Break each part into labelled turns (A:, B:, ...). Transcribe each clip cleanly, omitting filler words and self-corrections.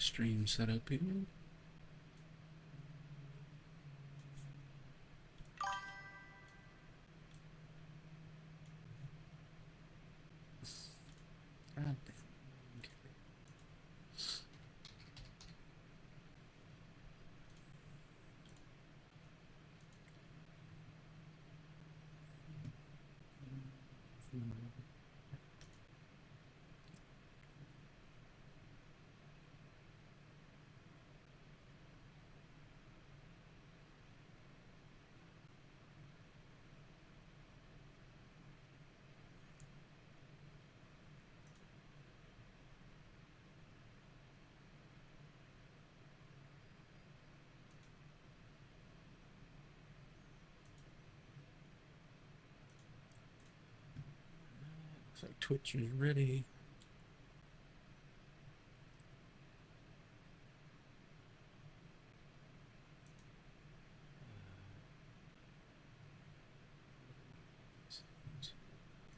A: Stream setup here. God damn. Okay. Looks like Twitch is ready.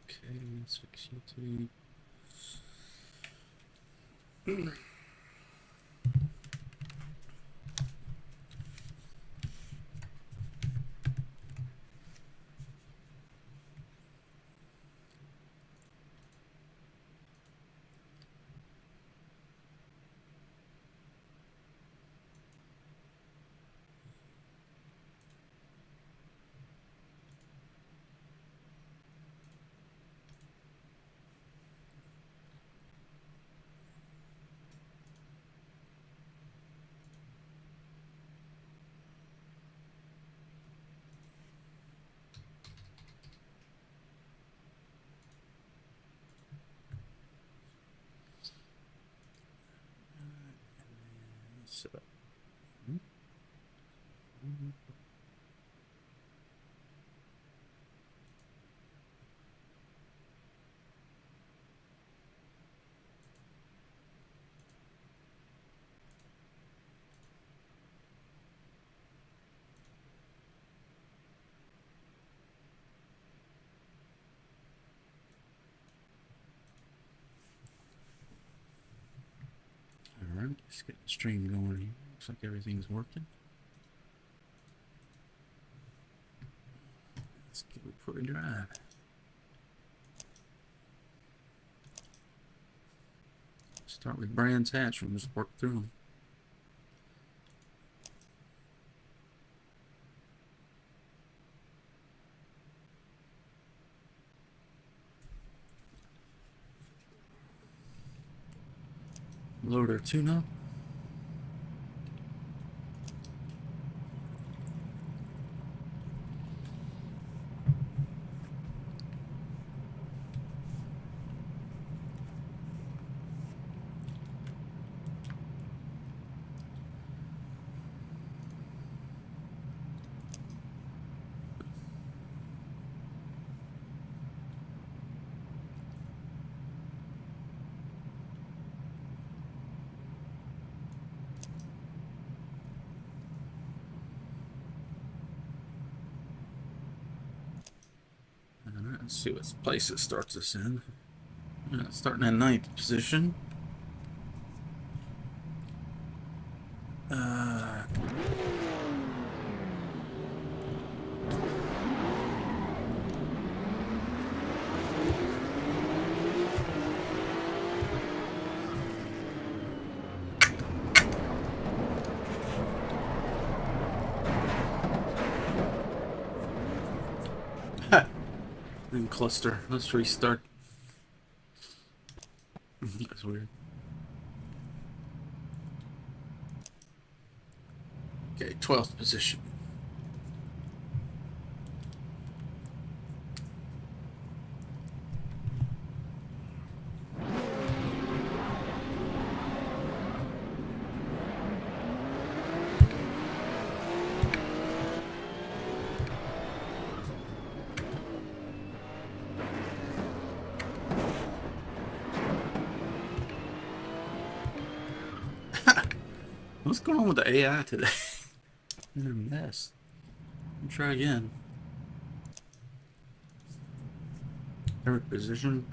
A: Okay, let's fix YouTube. So, alright, let's get the stream going here. Looks like everything's working. Let's give it for a drive. Start with Brands Hatch and just work through them. Load our tune-up. Alright, let's see what place it starts us in. Starting in 9th position. And cluster. Let's restart. That's weird. Okay, 12th position. What's going on with the AI today? What a mess. Let me try again. Third position.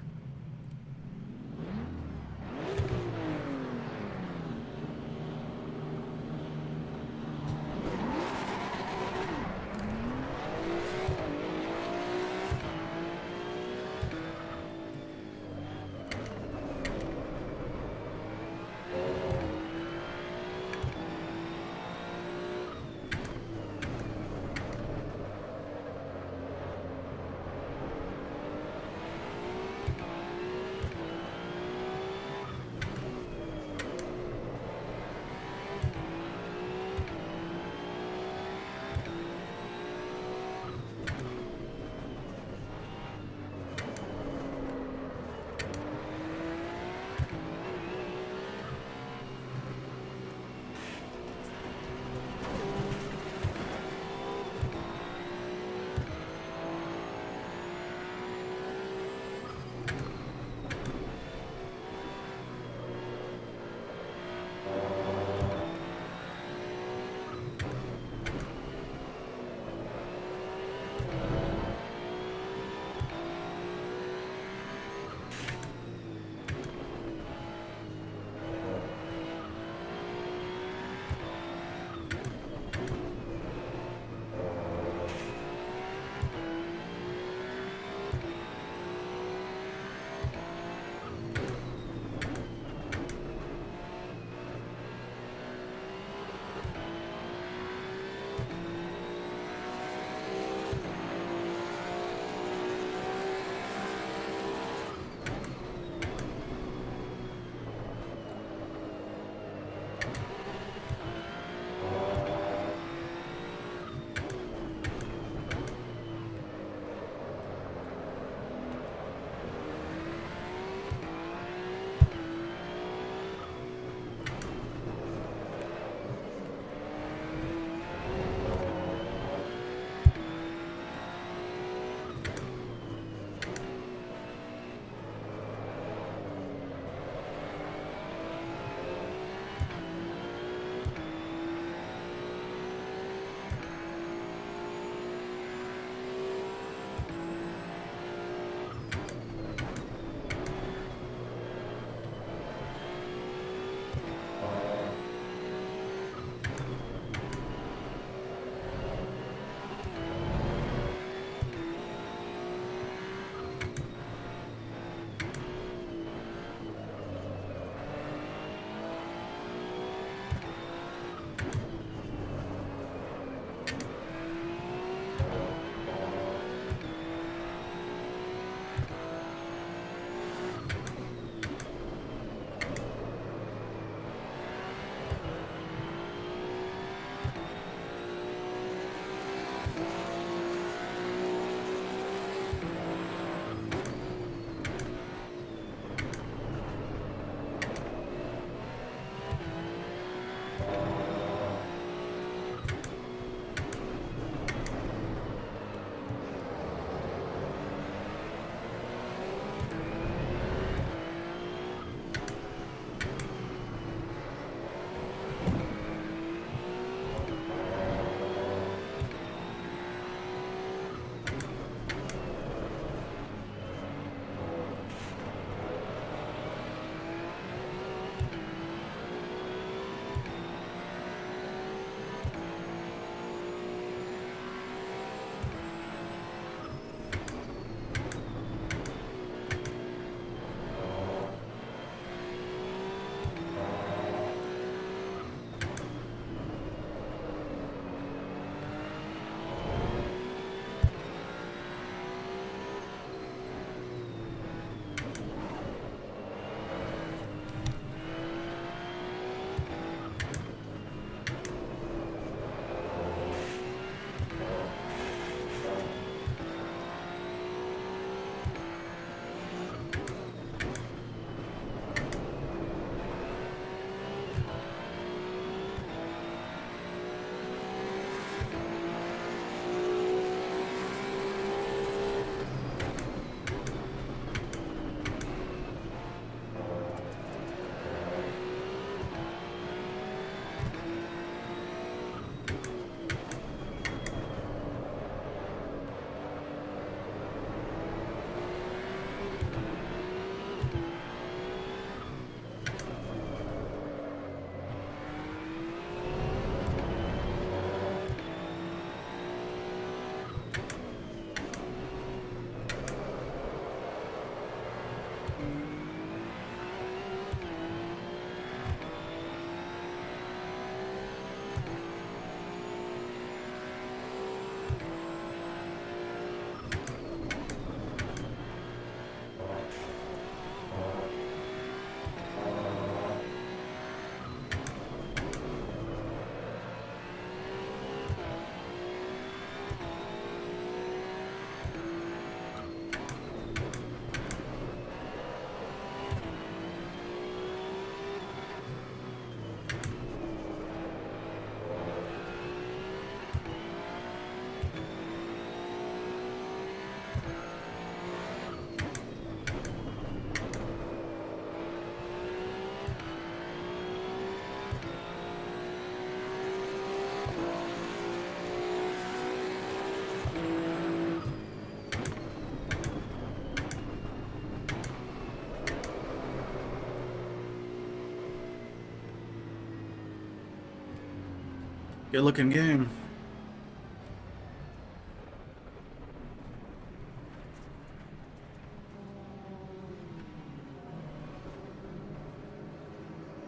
A: Good looking game.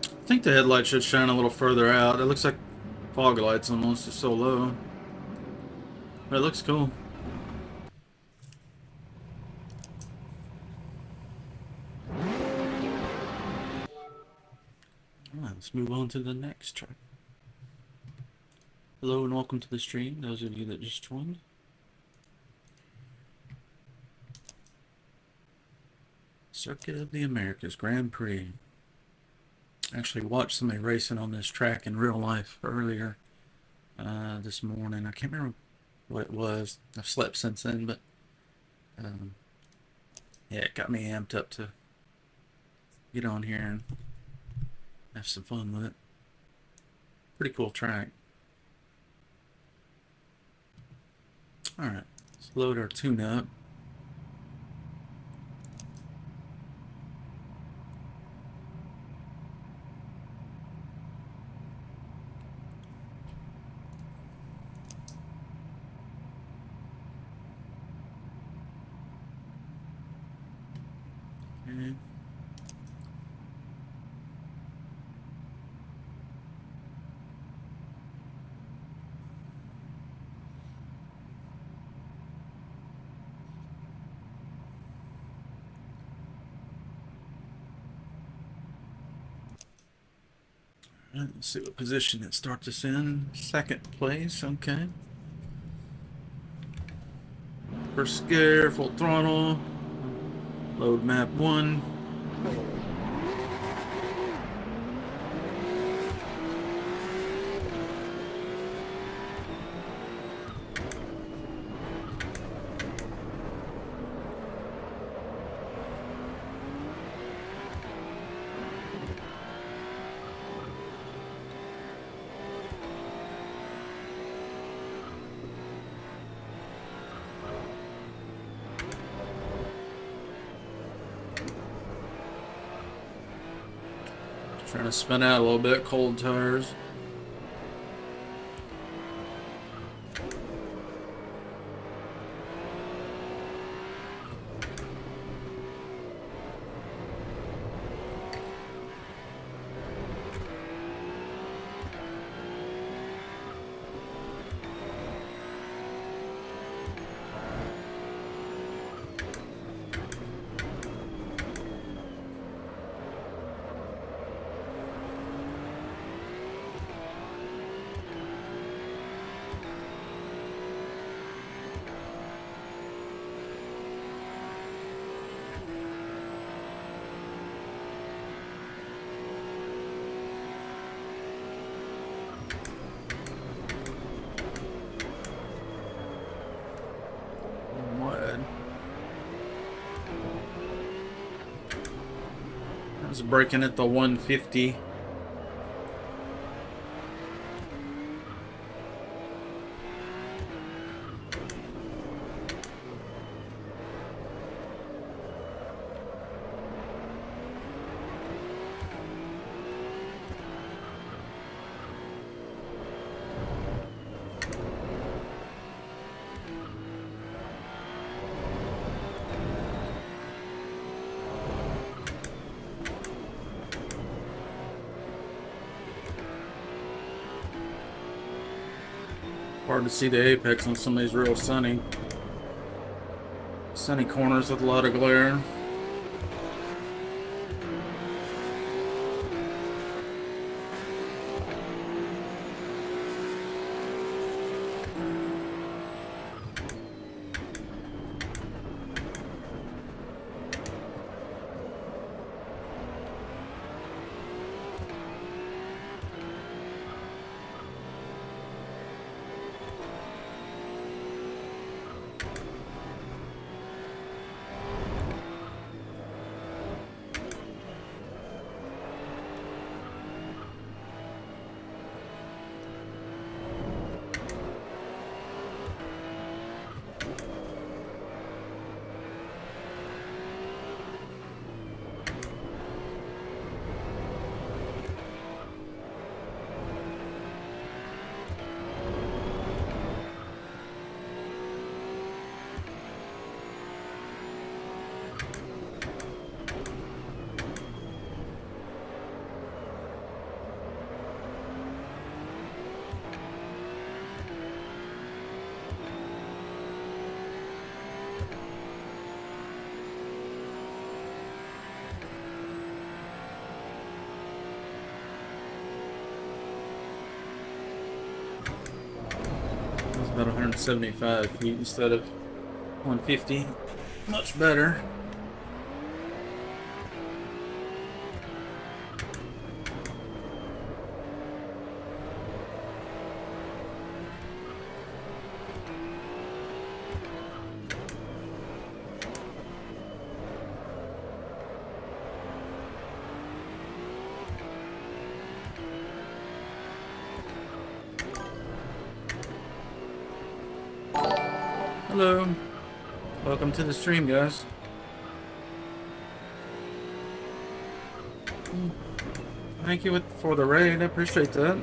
A: I think the headlight should shine a little further out. It looks like fog lights almost, it's so low. But it looks cool. Alright, let's move on to the next track. Hello and welcome to the stream, those of you that just joined. Circuit of the Americas Grand Prix. Actually watched somebody racing on this track in real life earlier this morning. I can't remember what it was. I've slept since then, but yeah, it got me amped up to get on here and have some fun with it. Pretty cool track. Alright, let's load our tune up. Okay. Let's see what position it starts us in. Second place, okay. First gear, full throttle. Load map 1. Trying to spin out a little bit, cold tires. It's breaking at the 150. Hard to see the apex on some of these real sunny corners with a lot of glare. About 175 feet instead of 150. Much better. Hello. Welcome to the stream, guys. Thank you for the raid. I appreciate that.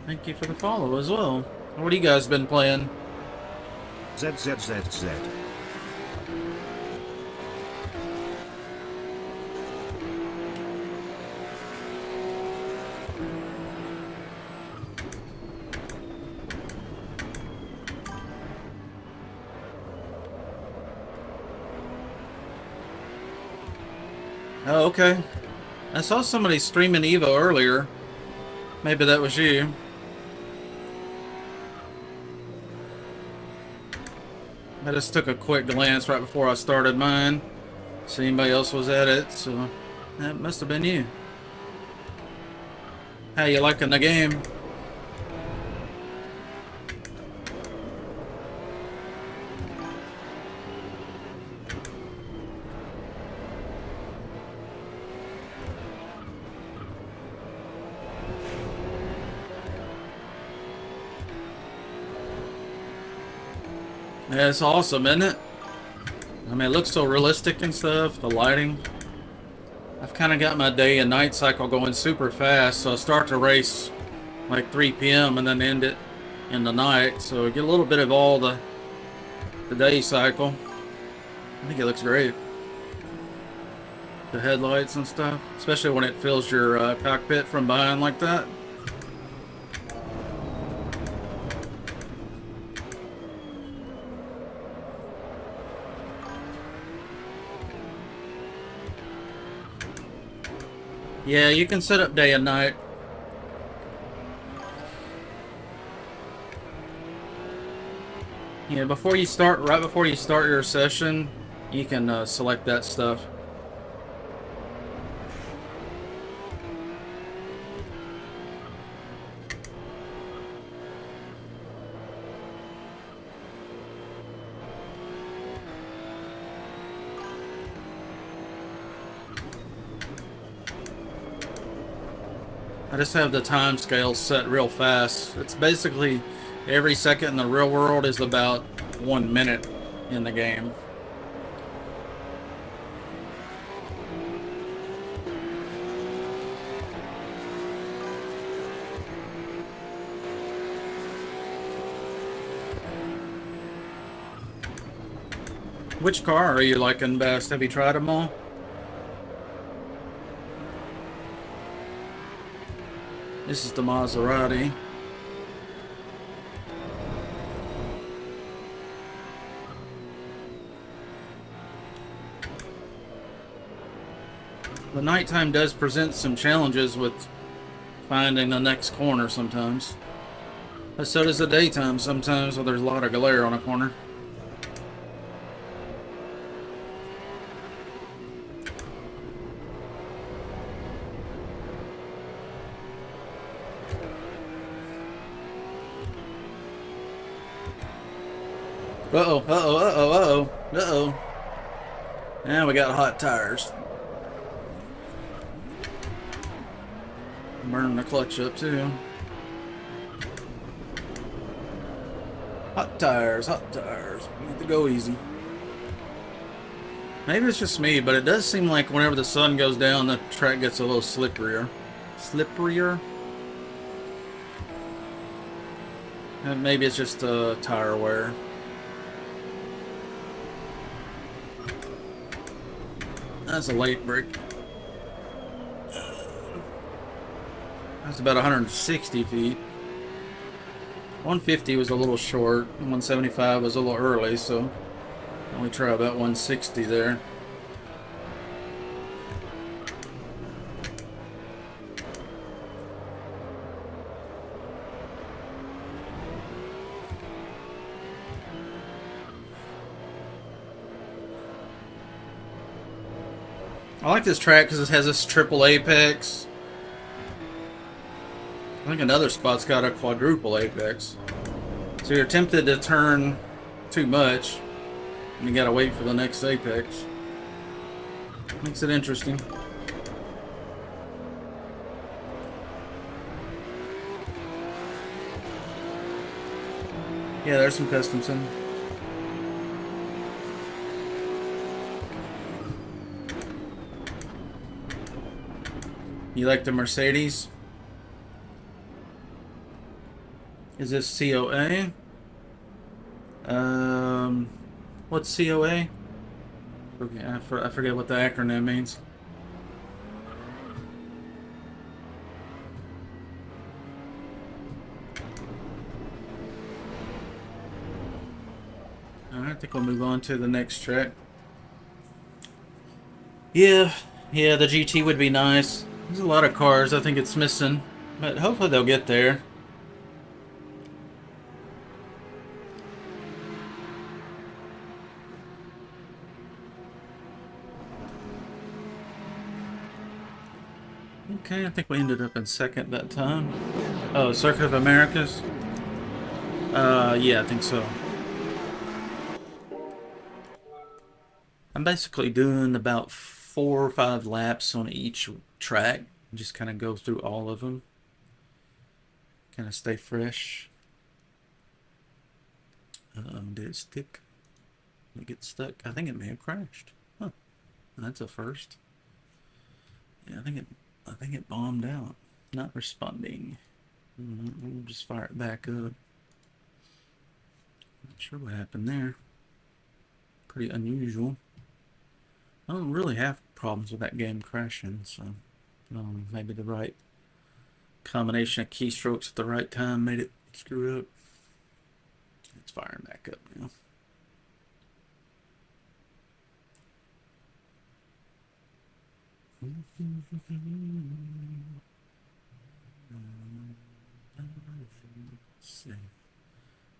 A: Thank you for the follow as well. What have you guys been playing?
B: ZZZZ.
A: Oh, okay. I saw somebody streaming EVO earlier. Maybe that was you. I just took a quick glance right before I started mine. See anybody else was at it, so that must have been you. How you liking the game? Yeah, it's awesome, isn't it? I mean, it looks so realistic and stuff, the lighting. I've kind of got my day and night cycle going super fast, so I start the race like 3 p.m. and then end it in the night, so I get a little bit of all the day cycle. I think it looks great. The headlights and stuff, especially when it fills your cockpit from behind like that. Yeah, you can set up day and night. Yeah, right before you start your session, you can select that stuff. I just have the time scale set real fast. It's basically every second in the real world is about 1 minute in the game. Which car are you liking best? Have you tried them all? This is the Maserati. The nighttime does present some challenges with finding the next corner sometimes. But so does the daytime sometimes when there's a lot of glare on a corner. Uh-oh, uh-oh, uh-oh, uh-oh, uh-oh. And we got hot tires. Burning the clutch up too. Hot tires, hot tires. Need to go easy. Maybe it's just me, but it does seem like whenever the sun goes down, the track gets a little slipperier. Slipperier? And maybe it's just tire wear. That's a late break. That's about 160 feet. 150 was a little short. 175 was a little early, so we try about 160 there. I like this track because it has this triple apex. I think another spot's got a quadruple apex. So you're tempted to turn too much, and you gotta wait for the next apex. Makes it interesting. Yeah, there's some customs in. You like the Mercedes? Is this COA? What's COA? Okay, I forget what the acronym means. Alright, I think we'll move on to the next track. Yeah, the GT would be nice. There's a lot of cars I think it's missing, but hopefully they'll get there. Okay, I think we ended up in second that time. Oh, Circuit of Americas? Yeah, I think so. I'm basically doing about 4 or 5 laps on each track. Just kind of go through all of them. Kind of stay fresh. Did it stick? Did it get stuck? I think it may have crashed. Huh. That's a first. Yeah, I think it bombed out. Not responding. We'll just fire it back up. Not sure what happened there. Pretty unusual. I don't really have problems with that game crashing, so maybe the right combination of keystrokes at the right time made it screw up. It's firing back up now.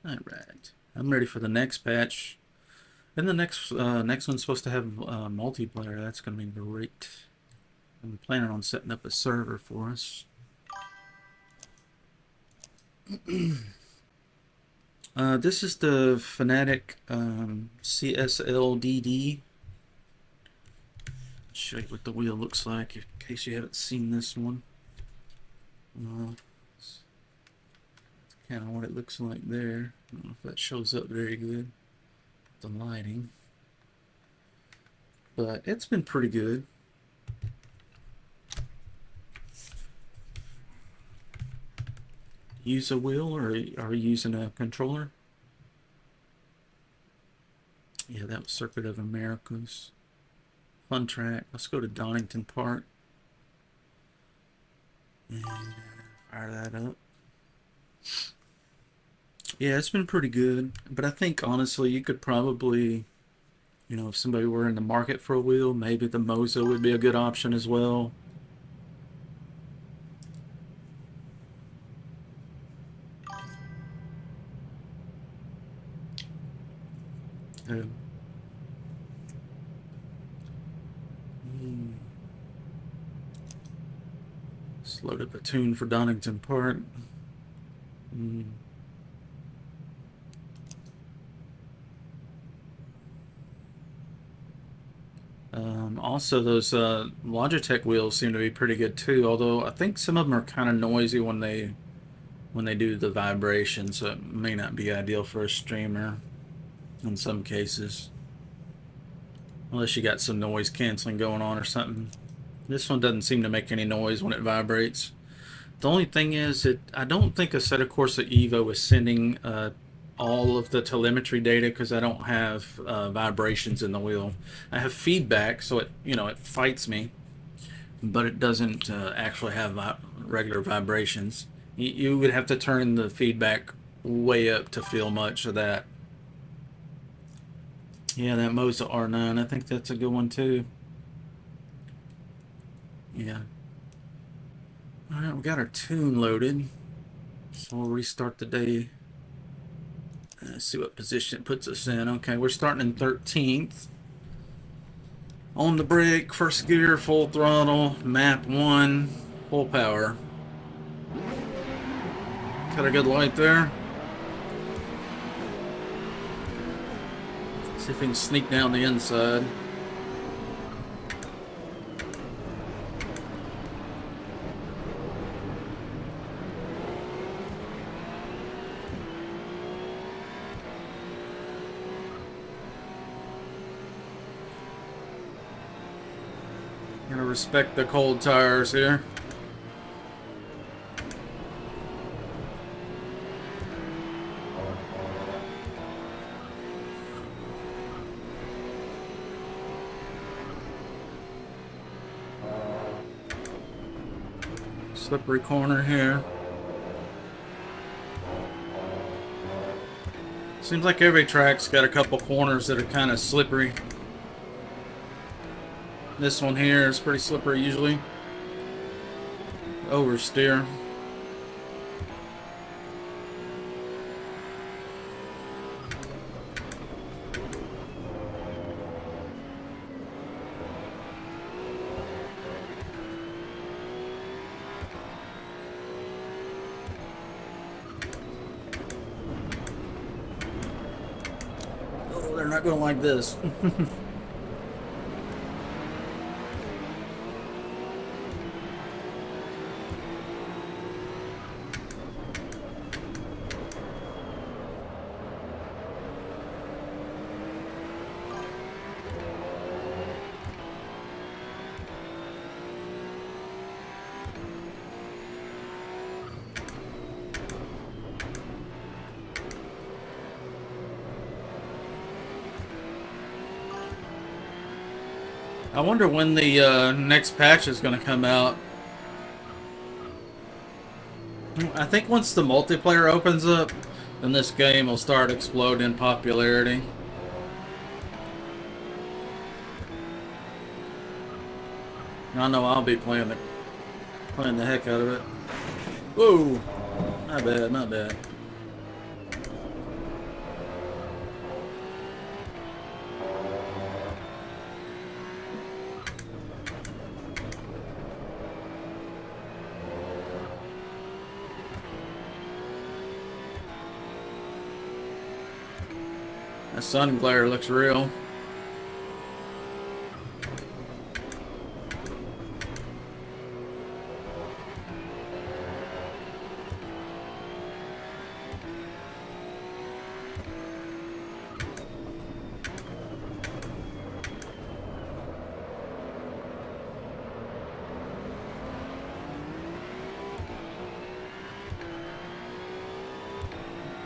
A: Alright, I'm ready for the next patch. And the next one's supposed to have multiplayer. That's going to be great. I'm planning on setting up a server for us. This is the Fnatic CSLDD. Show you what the wheel looks like in case you haven't seen this one. That's kind of what it looks like there. I don't know if that shows up very good. The lighting, but it's been pretty good. Use a wheel, or are you using a controller? Yeah, that was Circuit of Americas. Fun track. Let's go to Donington Park and fire that up. Yeah, it's been pretty good, but I think honestly you could probably, if somebody were in the market for a wheel, maybe the Moza would be a good option as well. Just load up a tune for Donington Park. Also, those Logitech wheels seem to be pretty good too. Although I think some of them are kind of noisy when they do the vibration, so it may not be ideal for a streamer in some cases, unless you got some noise canceling going on or something. This one doesn't seem to make any noise when it vibrates. The only thing is that I don't think Assetto Corsa EVO is sending all of the telemetry data because I don't have vibrations in the wheel. I have feedback, so it fights me, but it doesn't actually have regular vibrations. You would have to turn the feedback way up to feel much of that. Yeah, that Moza R9, I think that's a good one too. Yeah. Alright, we got our tune loaded, so we'll restart the day. Let's see what position it puts us in. Okay, we're starting in 13th On the brake, first gear, full throttle, map 1, full power. Got a good light there. See if we can sneak down the inside. Gotta respect the cold tires here. Slippery corner here. Seems like every track's got a couple corners that are kind of slippery. This one here is pretty slippery usually. Oversteer. Oh, they're not going like this. I wonder when the next patch is going to come out. I think once the multiplayer opens up, then this game will start exploding in popularity. I know I'll be playing the heck out of it. Whoa! Not bad, not bad. That sun glare looks real.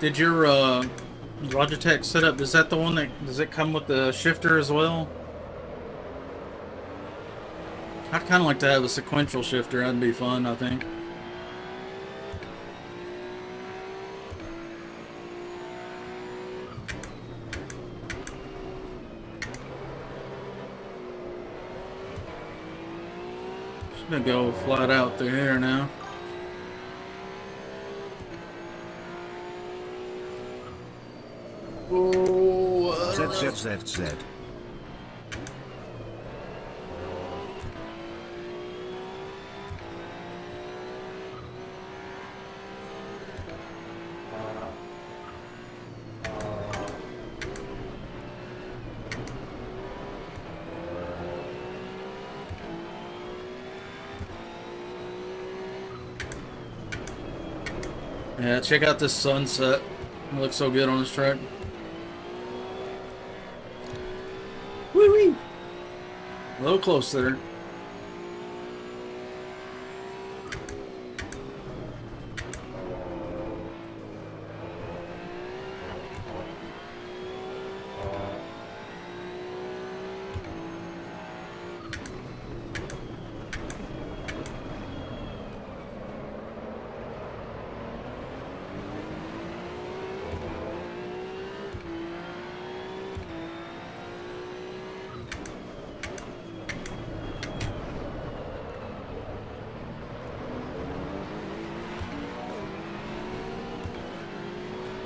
A: Did your Logitech setup, is that the one that, does it come with the shifter as well? I'd kind of like to have a sequential shifter, that'd be fun, I think. Just gonna go flat out through here now.
B: ZZZZ.
A: Yeah, check out this sunset. It looks so good on this track. Woo-wee! A little close there.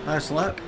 A: Nice lap.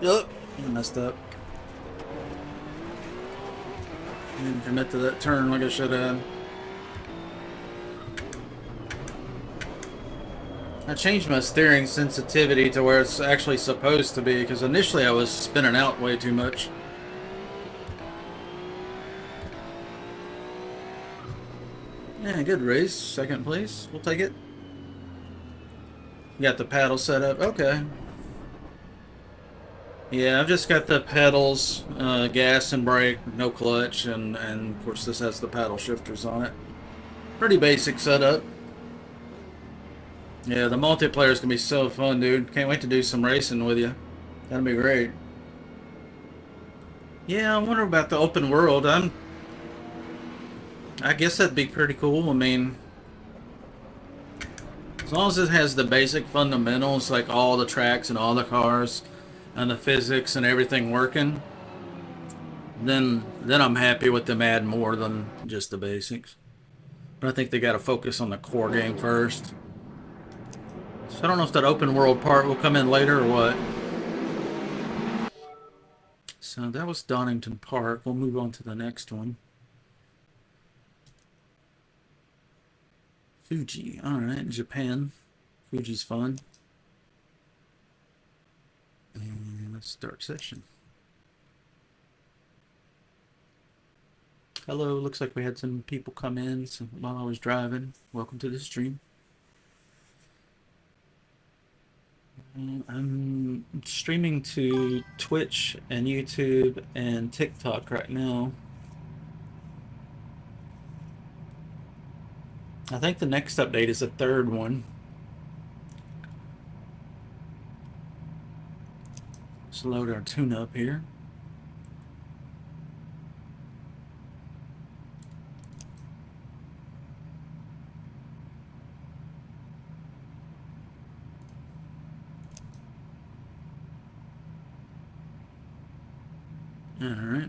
A: Yup, I messed up. Didn't commit to that turn like I should have. I changed my steering sensitivity to where it's actually supposed to be, because initially I was spinning out way too much. Yeah, good race. Second place. We'll take it. You got the paddle set up. Okay. Yeah, I've just got the pedals, gas and brake, no clutch, and of course this has the paddle shifters on it. Pretty basic setup. Yeah, the multiplayer is gonna be so fun, dude. Can't wait to do some racing with you. That'll be great. Yeah, I wonder about the open world. I guess that'd be pretty cool. I mean, as long as it has the basic fundamentals, like all the tracks and all the cars, and the physics and everything working, then I'm happy with them adding more than just the basics. But I think they got to focus on the core game first. So I don't know if that open world part will come in later or what. So that was Donington Park. We'll move on to the next one. Fuji. Alright, Japan. Fuji's fun. And let's start session. Hello, looks like we had some people come in while I was driving. Welcome to the stream. I'm streaming to Twitch and YouTube and TikTok right now. I think the next update is the third one. Let's load our tune-up here. Alright.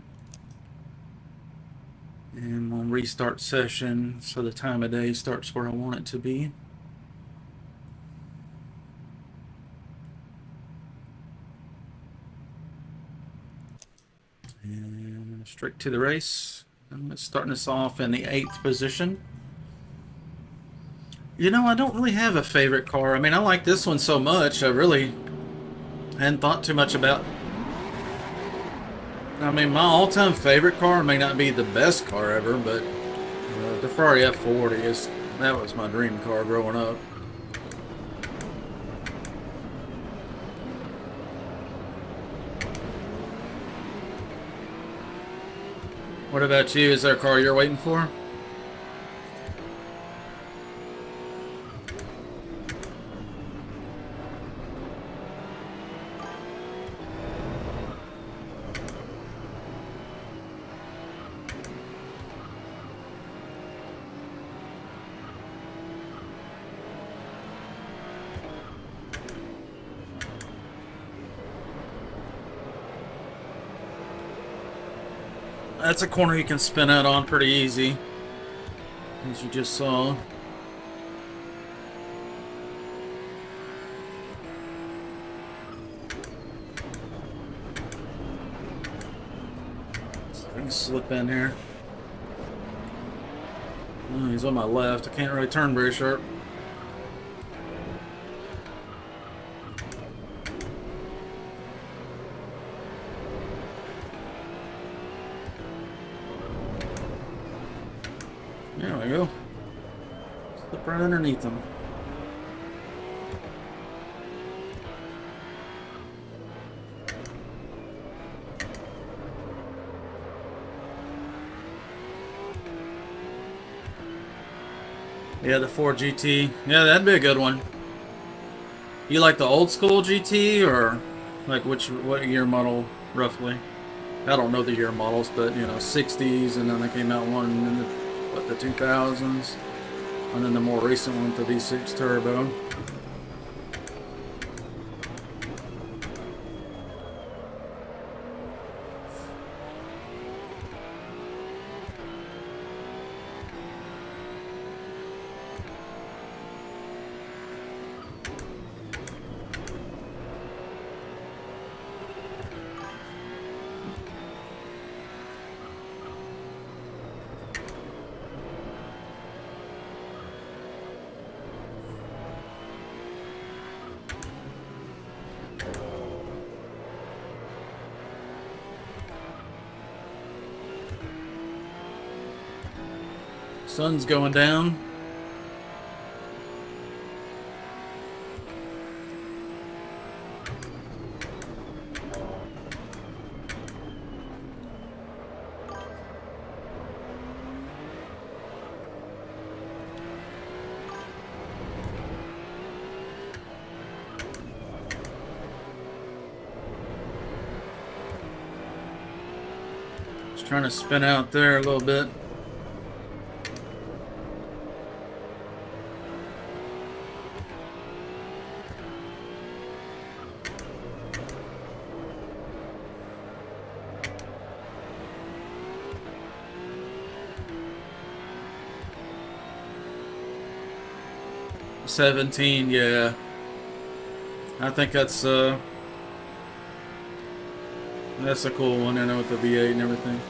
A: And we'll restart session so the time of day starts where I want it to be. And straight to the race. I'm starting us off in the 8th position. You know, I don't really have a favorite car. I mean, I like this one so much, I really hadn't thought too much about. I mean, my all-time favorite car may not be the best car ever, but the Ferrari F40 that was my dream car growing up. What about you? Is there a car you're waiting for? That's a corner you can spin out on pretty easy, as you just saw. So I can slip in here. Oh, he's on my left. I can't really turn very sharp. There we go. Slip right underneath them. Yeah, the 4 GT. Yeah, that'd be a good one. You like the old school GT, or like what year model roughly? I don't know the year models, but you know, 60s, and then they came out one in the 2000s, and then the more recent one, the V6 turbo. Sun's going down. Just trying to spin out there a little bit. $17, yeah. I think that's a cool one, I know, with the V8 and everything.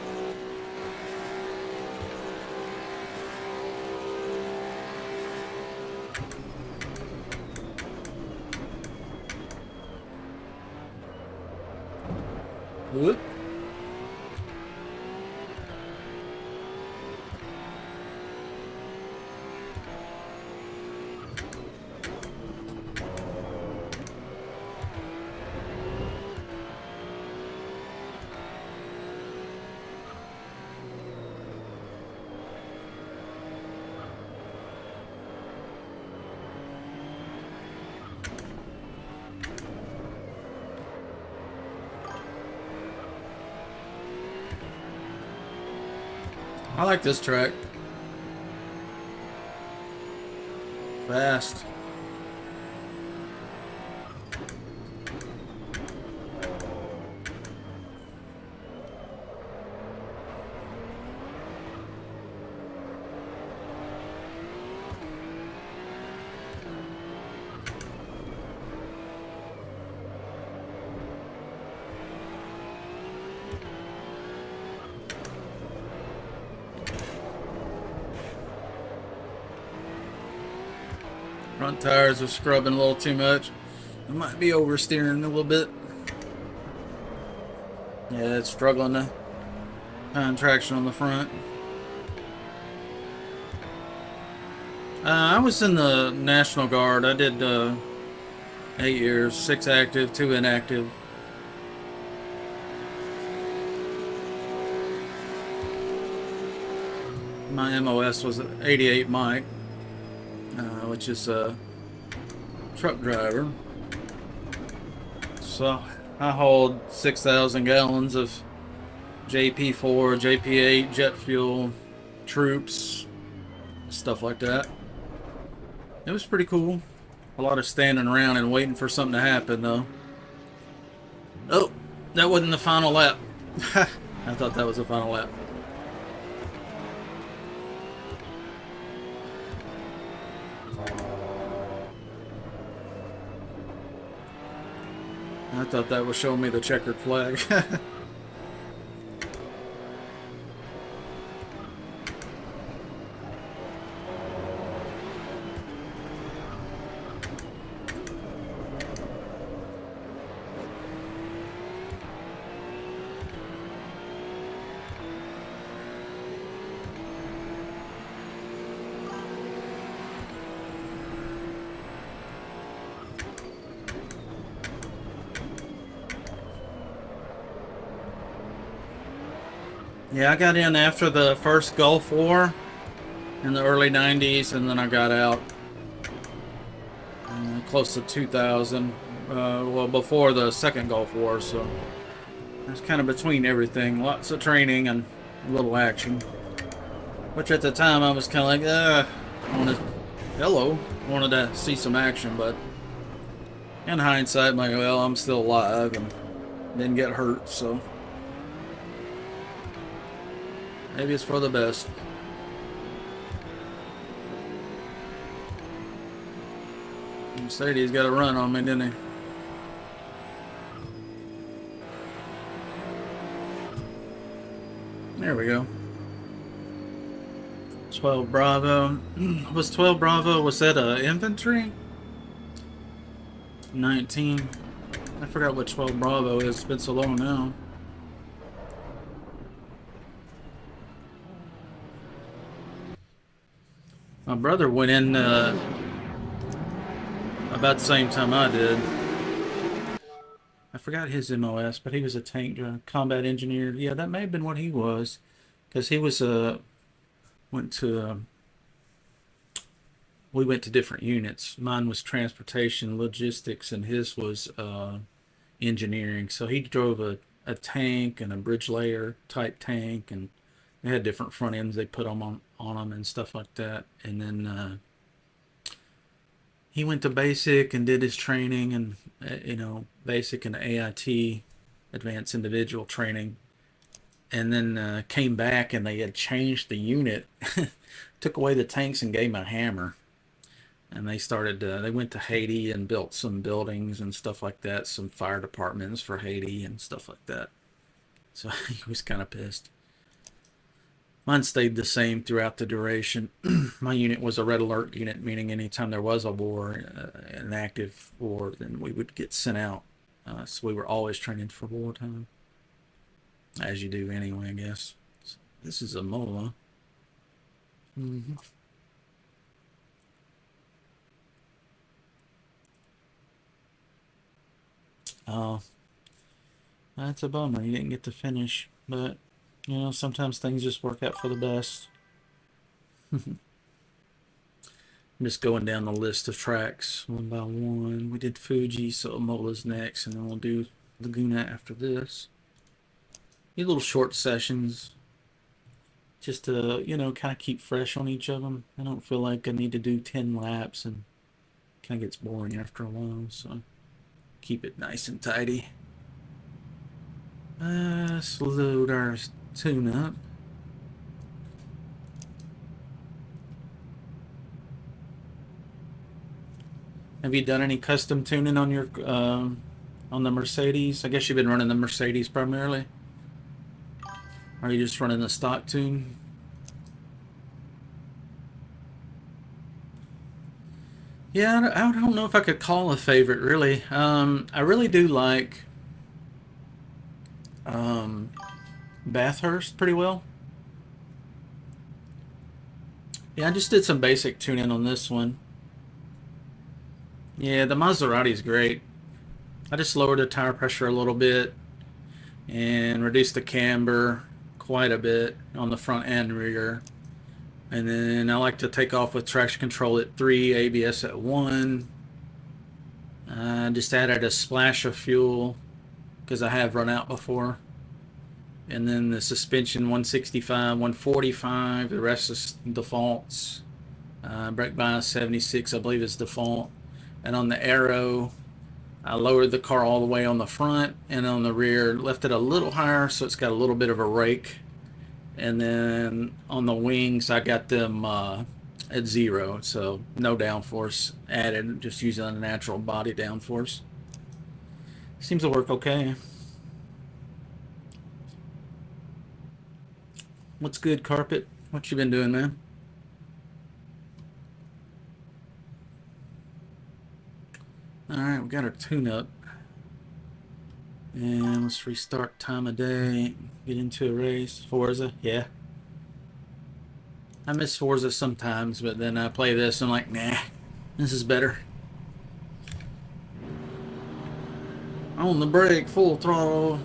A: Whoop. I like this track. Fast. Front tires are scrubbing a little too much. I might be oversteering a little bit. Yeah, it's struggling to find traction on the front. I was in the National Guard. I did 8 years, 6 active, 2 inactive. My MOS was 88 Mike. Which is a truck driver. So I hold 6,000 gallons of JP4, JP8, jet fuel, troops, stuff like that. It was pretty cool. A lot of standing around and waiting for something to happen, though. Oh, that wasn't the final lap. I thought that was the final lap. I thought that was showing me the checkered flag. Yeah, I got in after the first Gulf War in the early 90s, and then I got out close to 2000. Well, before the second Gulf War, so it's kind of between everything. Lots of training and a little action. Which at the time I was kind of like, wanted to see some action, but in hindsight, I'm like, well, I'm still alive and didn't get hurt, so maybe it's for the best. Mercedes got a run on me, didn't he? There we go. 12 Bravo. Was 12 Bravo, was that infantry? 19. I forgot what 12 Bravo is. It's been so long now. My brother went in about the same time I did. I forgot his MOS, but he was a tank combat engineer. Yeah, that may have been what he was, because he was went to we went to different units. Mine was transportation, logistics, and his was engineering. So he drove a tank and a bridge layer type tank, and they had different front ends they put on them and stuff like that. And then he went to basic and did his training, and basic and AIT, advanced individual training, and then came back and they had changed the unit, took away the tanks and gave him a hammer. And they started. They went to Haiti and built some buildings and stuff like that, some fire departments for Haiti and stuff like that. So he was kind of pissed. Mine stayed the same throughout the duration. My unit was a red alert unit, meaning anytime there was a war, an active war, then we would get sent out. So we were always training for wartime, as you do anyway, I guess. So this is a MOLA. Mm-hmm. Oh, that's a bummer. You didn't get to finish, but sometimes things just work out for the best. I'm just going down the list of tracks one by one. We did Fuji, so Mola's next, and then we'll do Laguna after this. These little short sessions, just to kind of keep fresh on each of them. I don't feel like I need to do 10 laps, and kind of gets boring after a while, so keep it nice and tidy. Let's load our tune up. Have you done any custom tuning on your on the Mercedes? I guess you've been running the Mercedes primarily. Or are you just running the stock tune? Yeah, I don't know if I could call a favorite really. I really do like Bathurst pretty well. Yeah, I just did some basic tuning on this one. Yeah, the Maserati is great. I just lowered the tire pressure a little bit and reduced the camber quite a bit on the front and rear. And then I like to take off with traction control at 3, ABS at 1. Just added a splash of fuel because I have run out before. And then the suspension 165, 145, the rest is defaults. Brake bias 76, I believe, is default. And on the aero, I lowered the car all the way on the front, and on the rear left it a little higher so it's got a little bit of a rake. And then on the wings I got them at 0, so no downforce added, just using a natural body downforce. Seems to work okay. What's good, Carpet? What you been doing, man? Alright, we got our tune-up. And let's restart time of day. Get into a race. Forza, yeah. I miss Forza sometimes, but then I play this and I'm like, nah, this is better. On the brake, full throttle.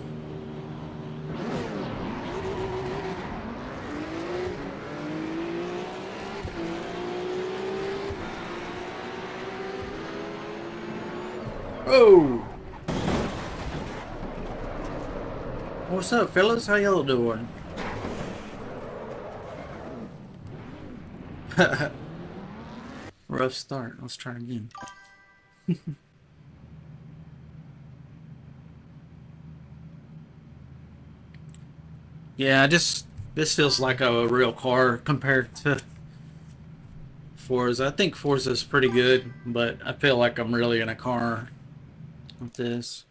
A: Oh! What's up, fellas? How y'all doing? Rough start. Let's try again. Yeah, this feels like a real car compared to Forza. I think Forza's pretty good, but I feel like I'm really in a car with this.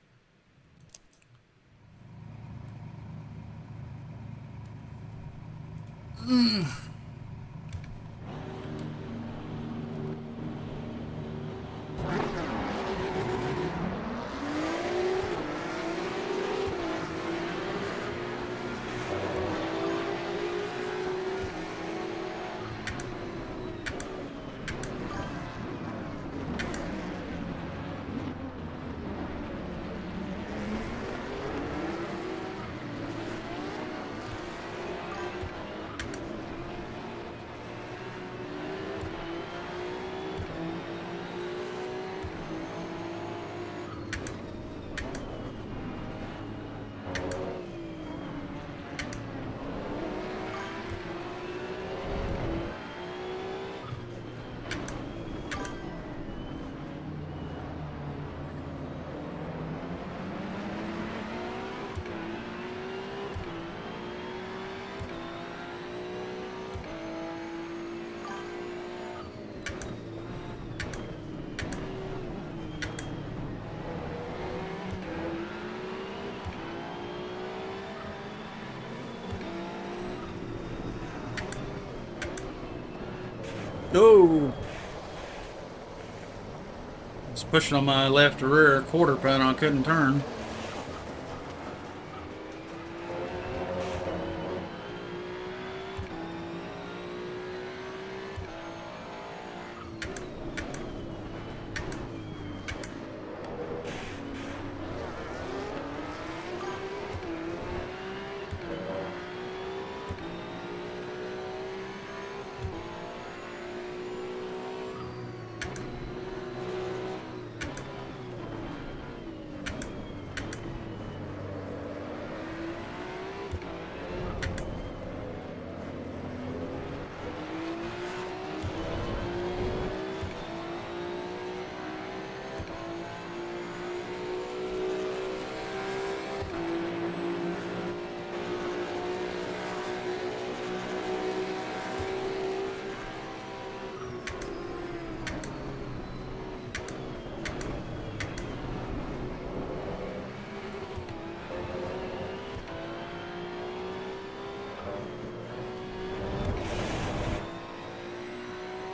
A: Oh, I was pushing on my left rear quarter panel. I couldn't turn.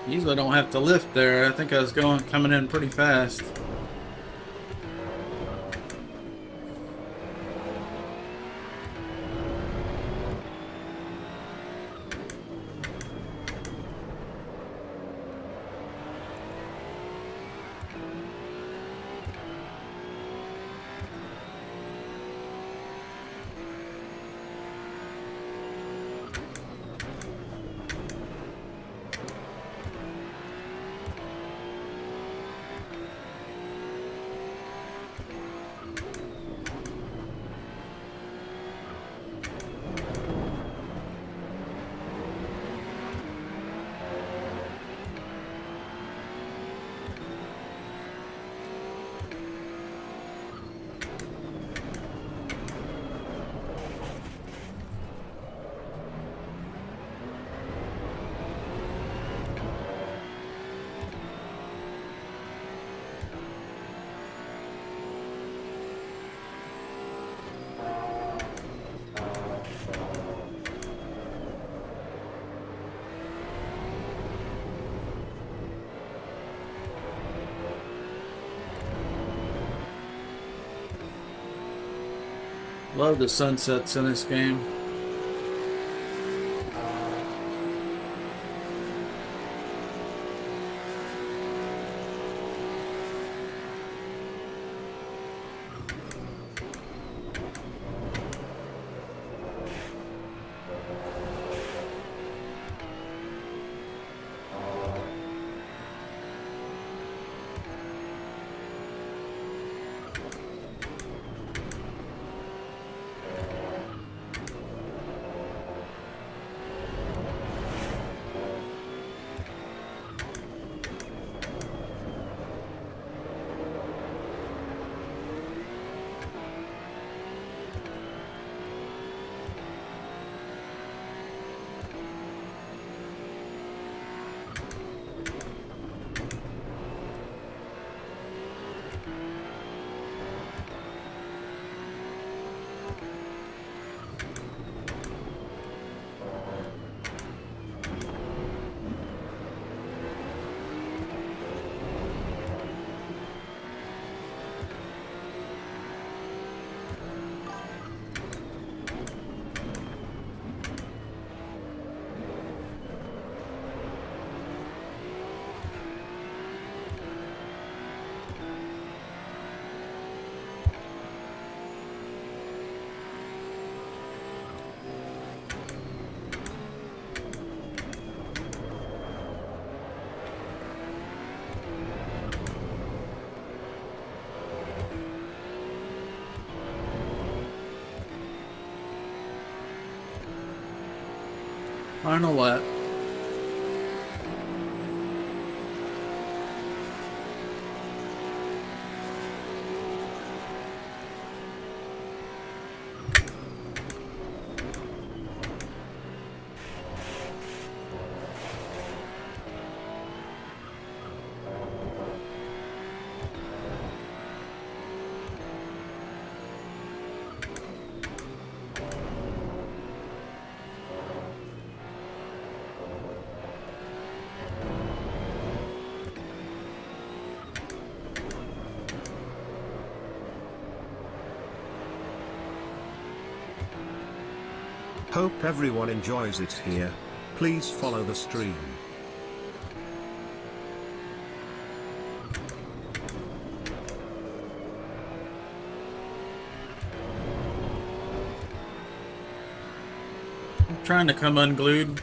A: Usually I don't have to lift there. I think I was coming in pretty fast. Love the sunsets in this game. Final lap.
B: Hope everyone enjoys it here. Please follow the stream.
A: I'm trying to come unglued.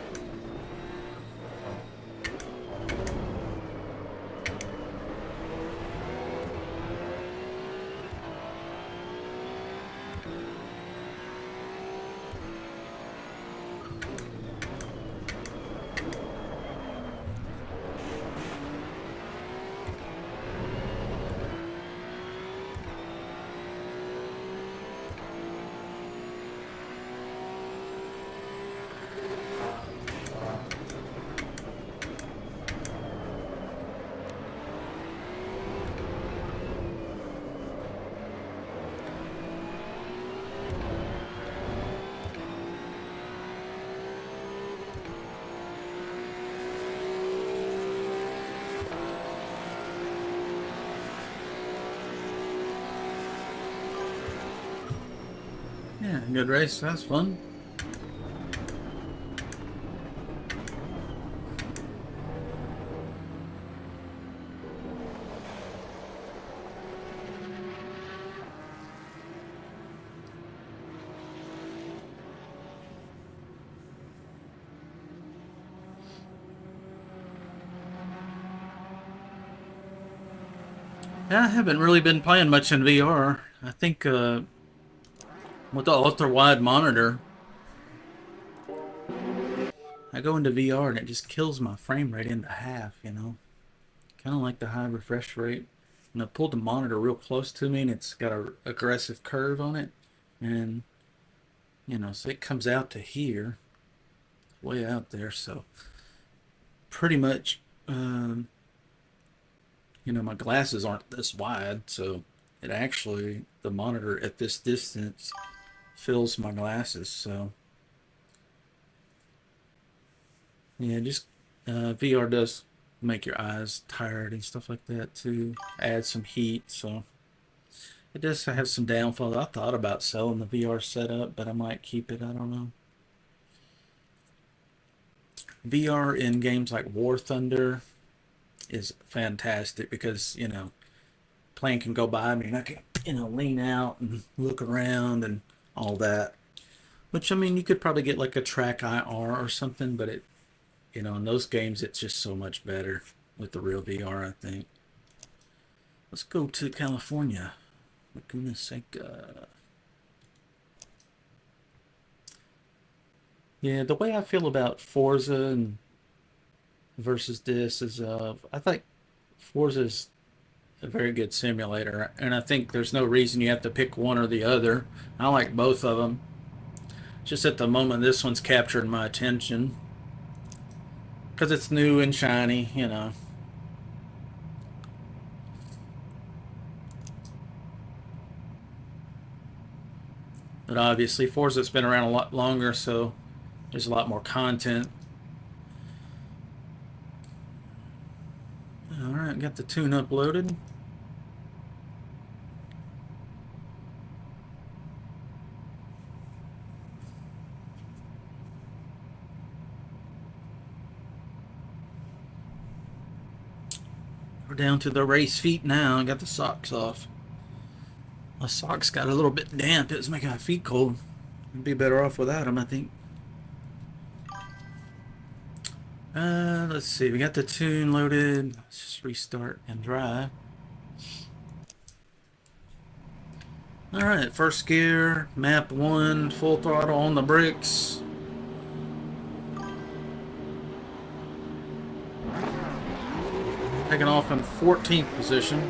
A: Yeah, good race. That's fun. Yeah, I haven't really been playing much in VR. I think with the ultra-wide monitor, I go into VR and it just kills my frame rate into half, you know? Kind of like the high refresh rate. And I pulled the monitor real close to me and it's got a aggressive curve on it. And, you know, so it comes out to here, way out there. So pretty much, you know, my glasses aren't this wide. So it actually, the monitor at this distance fills my glasses. So yeah, just VR does make your eyes tired and stuff like that too. Add some heat, so it does have some downfalls. I thought about selling the VR setup, but I might keep it. I don't know. VR in games like War Thunder is fantastic because, you know, plane can go by me and I can, you know, lean out and look around and all that. Which, I mean, you could probably get like a track IR or something, but it, you know, in those games, it's just so much better with the real VR, I think. Let's go to California. For goodness sake. Yeah, the way I feel about Forza and versus this is, I think Forza is a very good simulator, and I think there's no reason you have to pick one or the other. I like both of them. Just at the moment, this one's captured my attention because it's new and shiny, you know. But obviously, Forza's been around a lot longer, so there's a lot more content. Alright, got the tune uploaded. We're down to the race feet now. I got the socks off. My socks got a little bit damp. It was making my feet cold. I'd be better off without them, I think. Let's see. We got the tune loaded. Let's just restart and drive. Alright, first gear, map 1, full throttle on the brakes. Taking off in 14th position.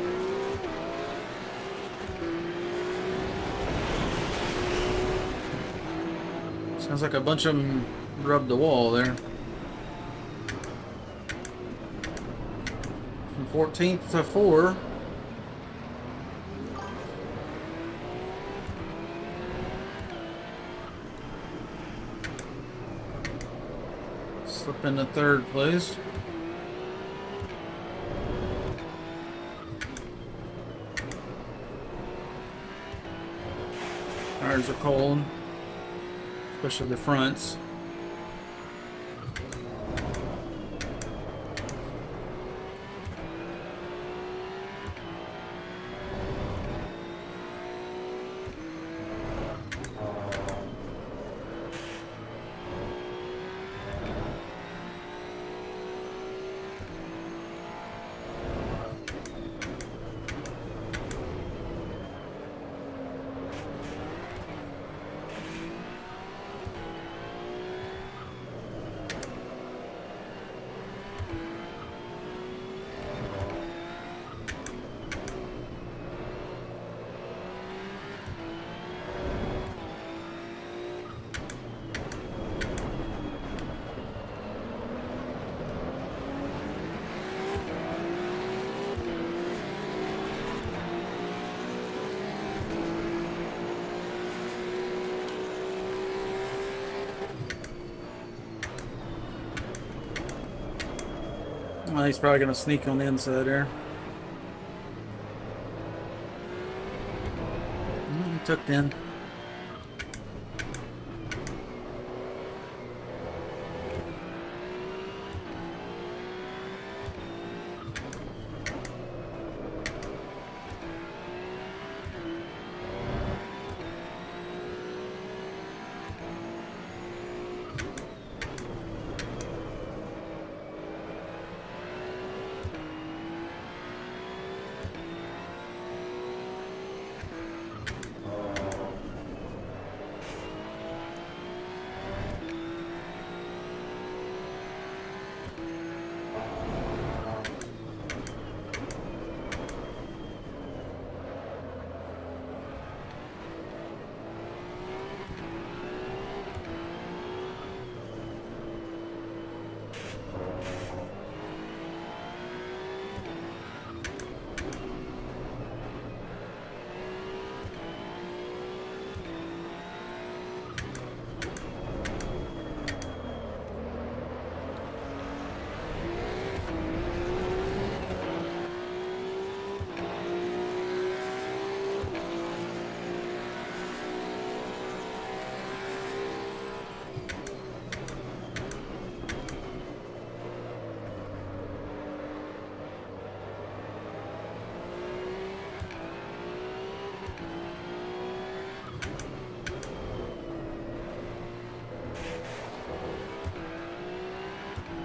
A: Sounds like a bunch of them rubbed the wall there. From 14th to 4. Slip into 3rd place. Tires are cold. especially the fronts. Well, he's probably gonna sneak on the inside there. Tucked in.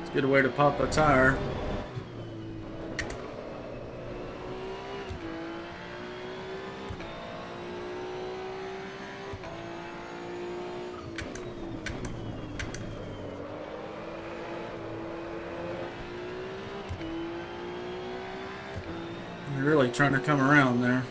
A: It's a good way to pop a tire. You're really trying to come around there.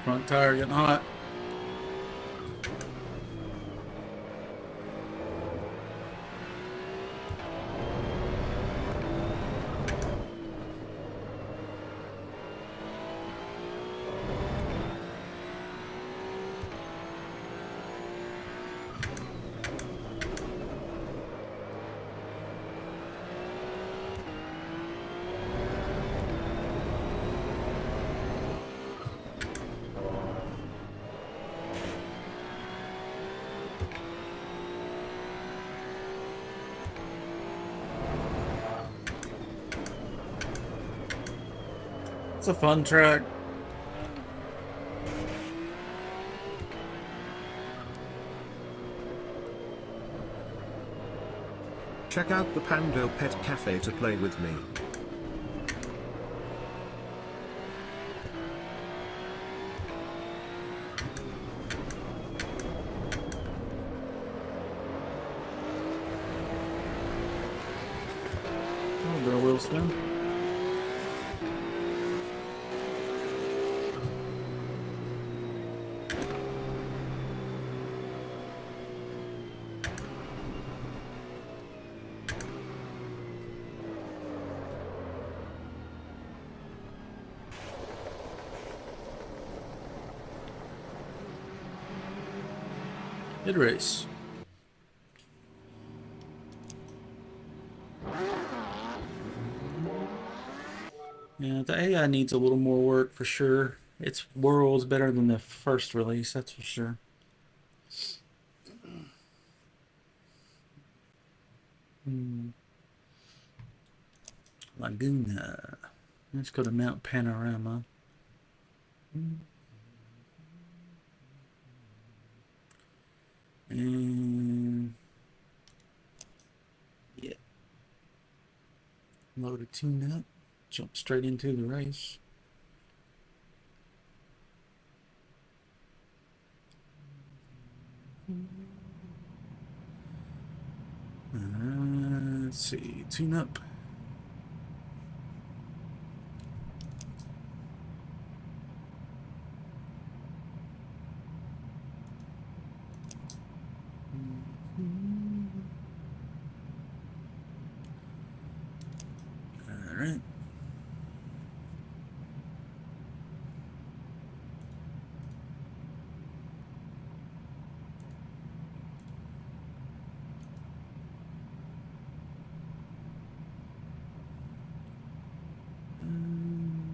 A: Front tire getting hot. It's a fun track.
B: Check out the Pando Pet Cafe to play with me.
A: Oh, bro, wheel spin. Mid race. Yeah, the AI needs a little more work for sure. It's worlds better than the first release, that's for sure. Laguna. Let's go to Mount Panorama. And yeah, load a tune up, jump straight into the race. Let's see, tune up. All right.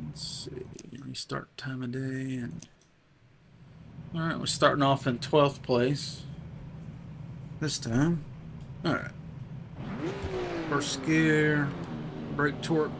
A: Let's see, restart time of day, and all right, we're starting off in 12th place this time. All right, first gear, brake torque.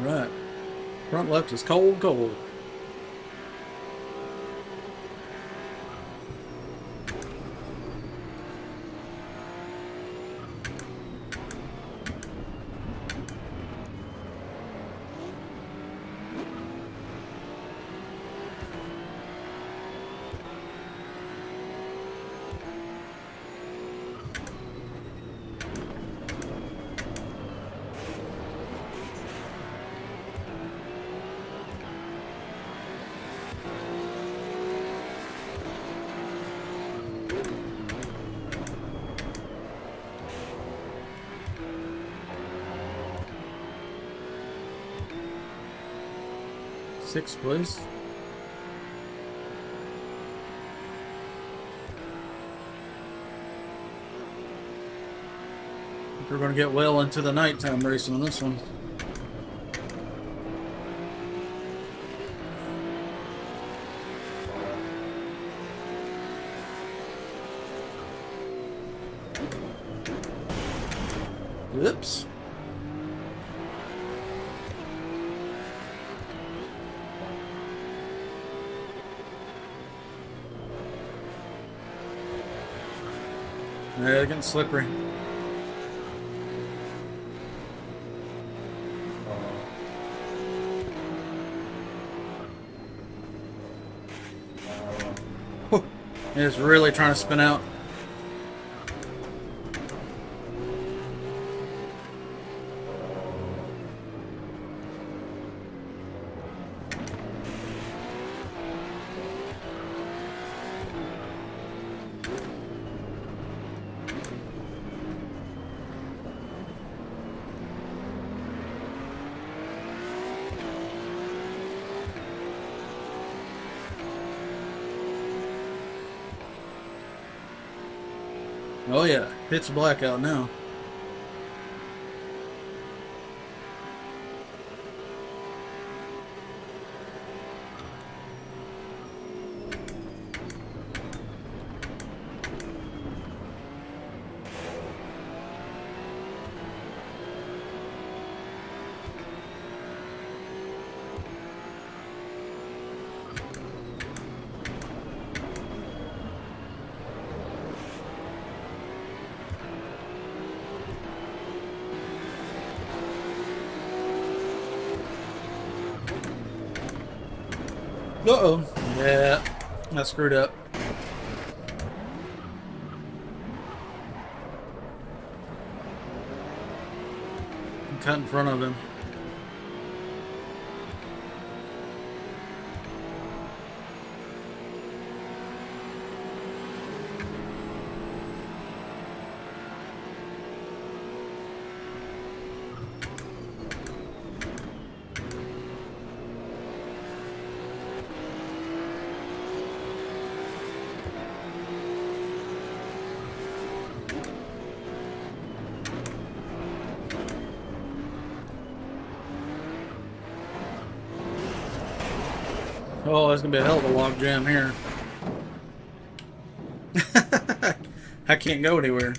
A: All right, front left is cold, cold. Sixth place. We're going to get well into the nighttime racing on this one. Oops. Yeah, getting slippery. Whew. It's really trying to spin out. Oh yeah, pitch black out now. Uh-oh. Yeah, I screwed up. I'm cut in front of him. Oh, there's gonna be a hell of a log jam here. I can't go anywhere.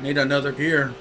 A: Need another gear.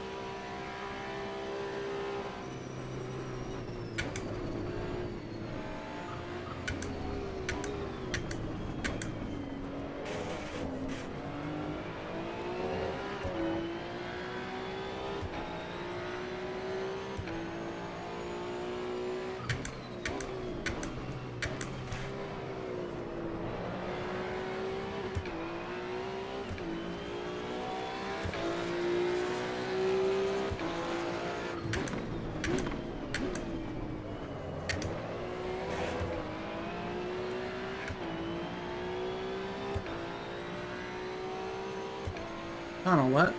A: I don't know what.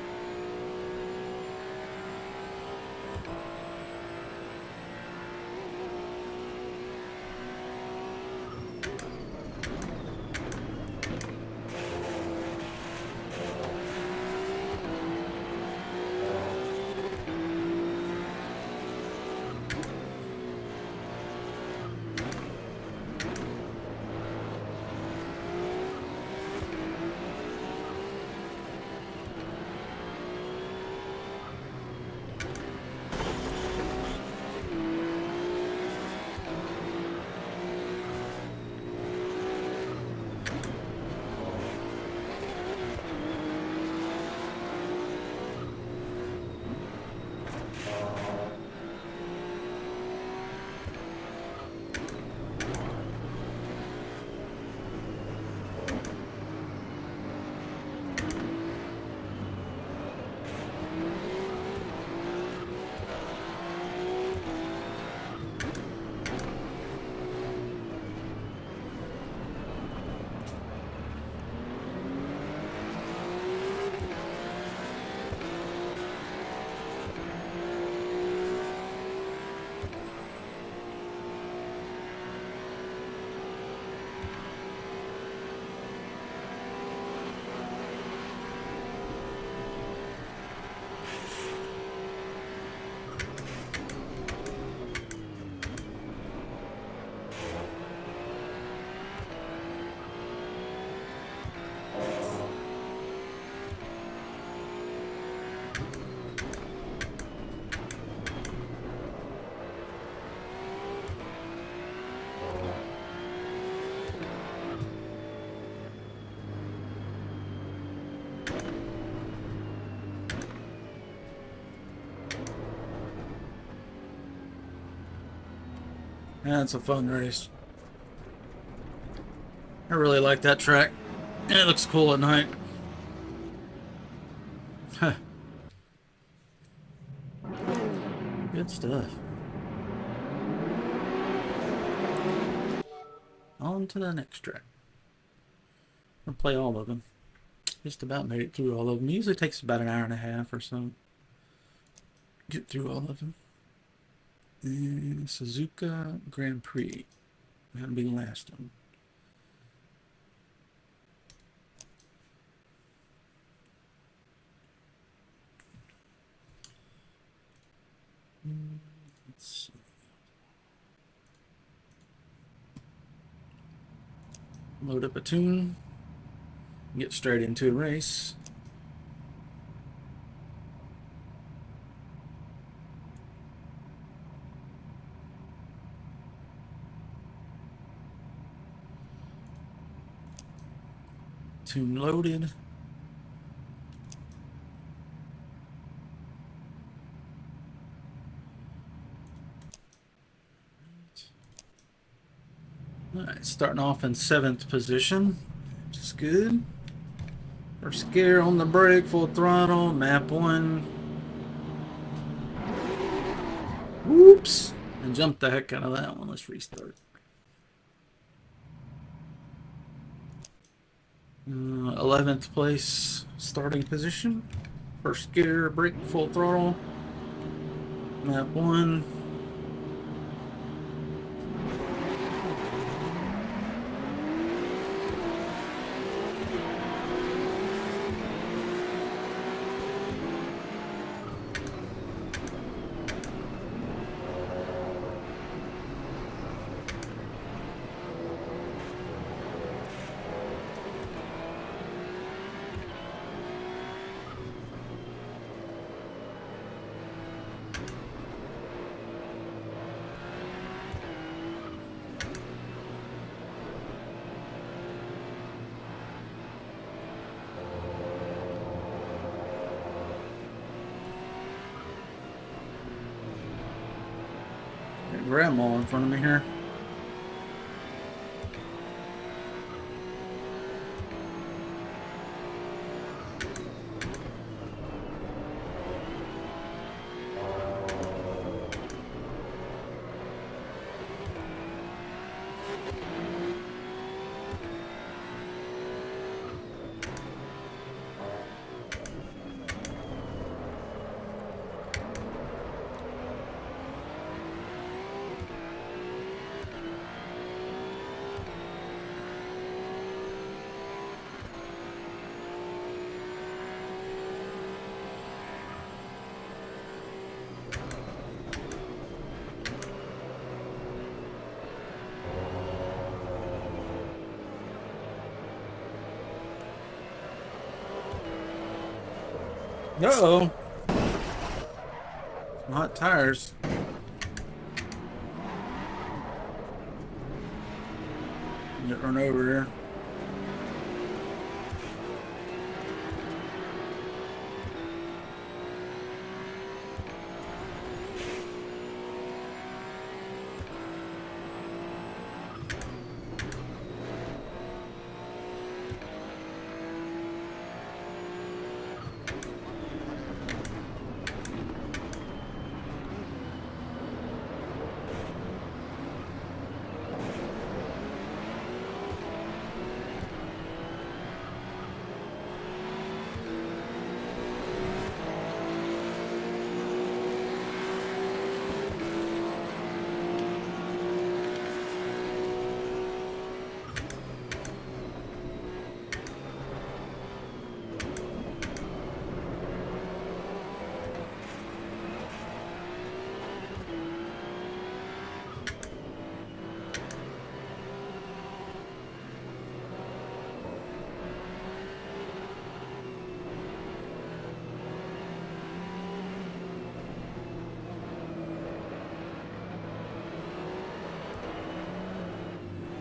A: That's a fun race. I really like that track. And it looks cool at night. Good stuff. On to the next track. I'll play all of them. Just about made it through all of them. It usually takes about an hour and a half or so. Get through all of them. And Suzuka Grand Prix. That'll be the last one. Let's see. Load up a tune. Get straight into a race. Tune loaded. Alright, starting off in 7th position, which is good. First gear on the brake, full throttle, map 1. Whoops! And jumped the heck out of that one. Let's restart. 11th place starting position. First gear, brake, full throttle, map 1. Got grandma in front of me here. Uh-oh. Some hot tires. Get run over here.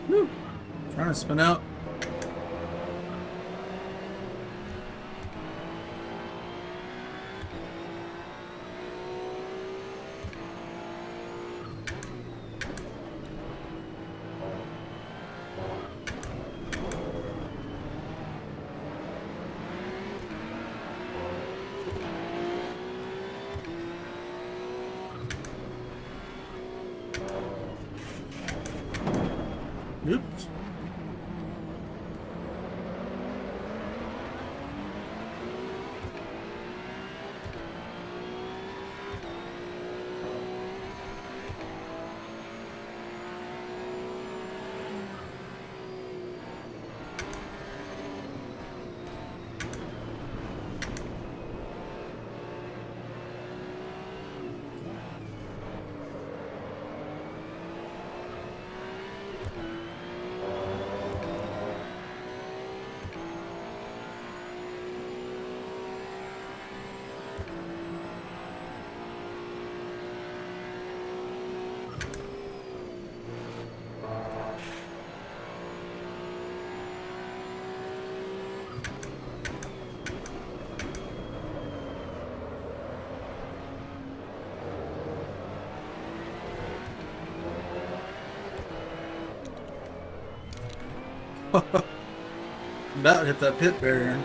A: Woo. Trying to spin out. Oops. About hit that pit barrier.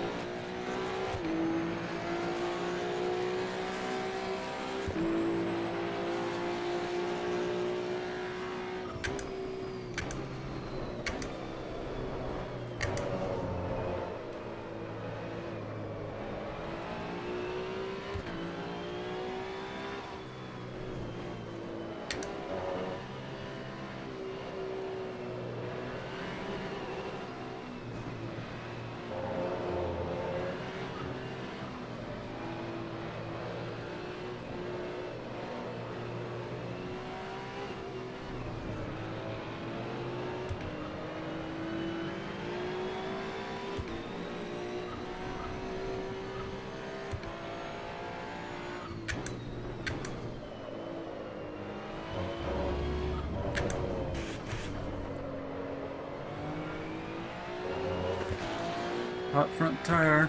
A: Hot front tire.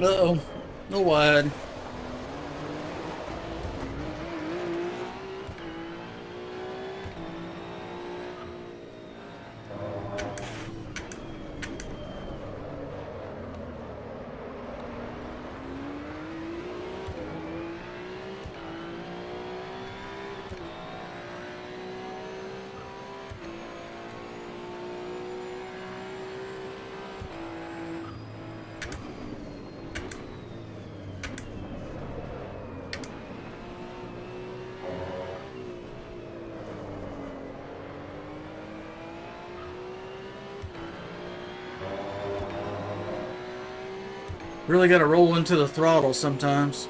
A: Uh-oh. No wide. Really got to roll into the throttle sometimes.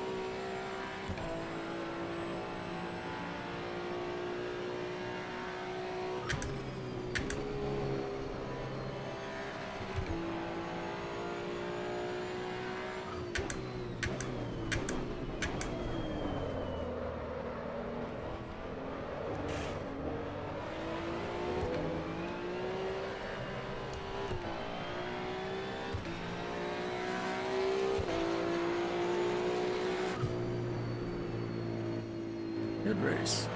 A: Good race.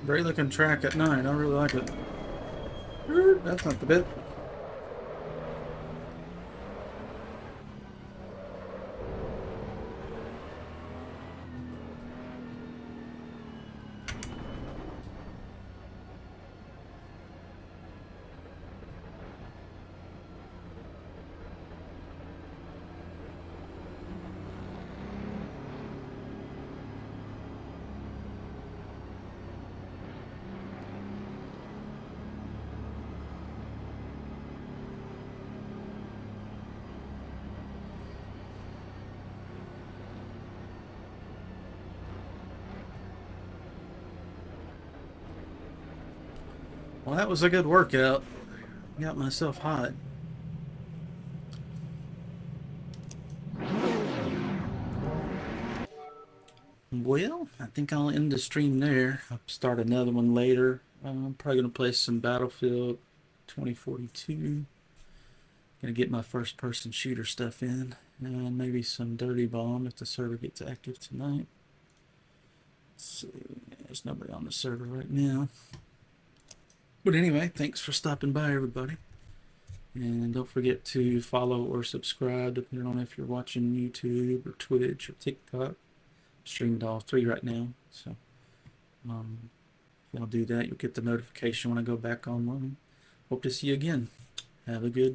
A: Great looking track at 9. I really like it. That's not the bit. Well, that was a good workout. Got myself hot. Well, I think I'll end the stream there. I'll start another one later. I'm probably going to play some Battlefield 2042. Gonna get my first person shooter stuff in. And maybe some Dirty Bomb if the server gets active tonight. Let's see. There's nobody on the server right now. But anyway, thanks for stopping by, everybody. And don't forget to follow or subscribe, depending on if you're watching YouTube or Twitch or TikTok. Streamed all 3 right now. So if y'all do that, you'll get the notification when I go back online. Hope to see you again. Have a good